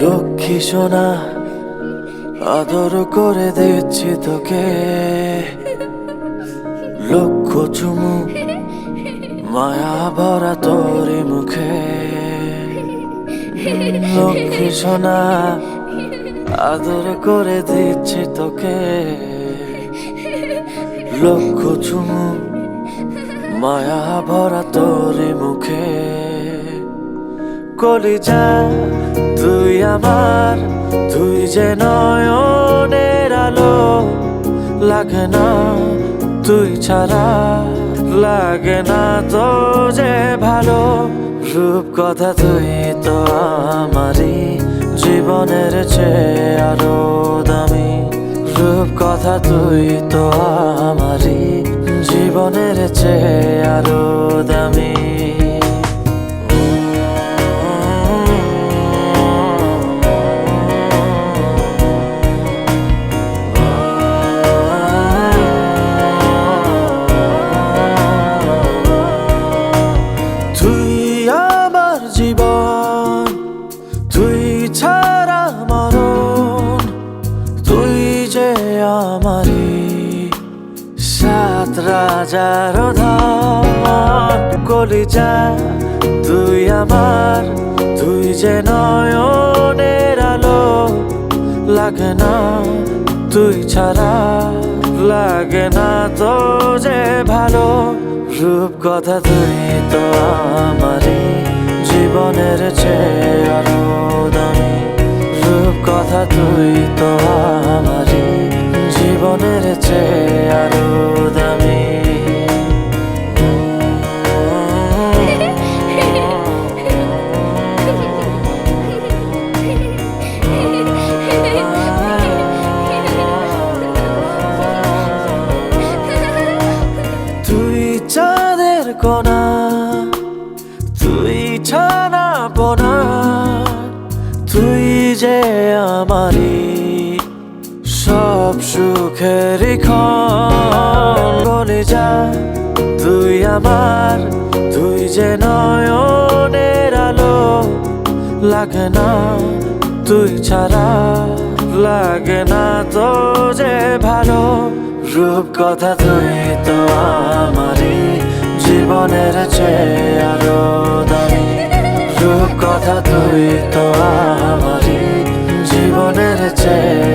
লক্ষ্মী সোনা আদর করে দিচ্ছি তোকে, লক্ষ চুমু মায়া ভরা তোর মুখে। লক্ষ্মী সোনা আদর করে দিচ্ছি তোকে, লক্ষ চুমু মায়া ভরা তোর মুখে। কলিজা তুই আমার, তুই যে নয়নের আলো, লাগে না তুই ছাড়া, লাগে না তো যে ভালো। রূপ কথা তুই তো আমারই জীবনের চেয়ে আরো দামি, রূপ কথা তুই তো আমারই জীবনের চেয়ে আরো দামি। জীবন তুই ছাড়া মরণ, তুই যে আমারি সাত রাজার ধন। কলিজা তুই আমার, তুই যে নয়নের আলো, লাগে না তুই ছাড়া, লাগে না তো যে ভালো। রূপ কথা তুই তো আমারি জীবনের চেয়ে আরো দামি, রূপ কথা তুই তো আমারই জীবনের চেয়ে আরো দামি। তুই চাঁদের কোনা, তুই ছানা পোনা, তুই যে আমারি সব সুখেরই ক্ষণ। কলিজা তুই আমার, তুই যে নয়নের আলো, লাগে না তুই ছাড়া, লাগে না তো যে ভালো। রূপ কথা তুই তো আমারই জীবনের চেয়ে আরো দামি, রূপ কথা তুই তো আমারই জীবনের চেয়ে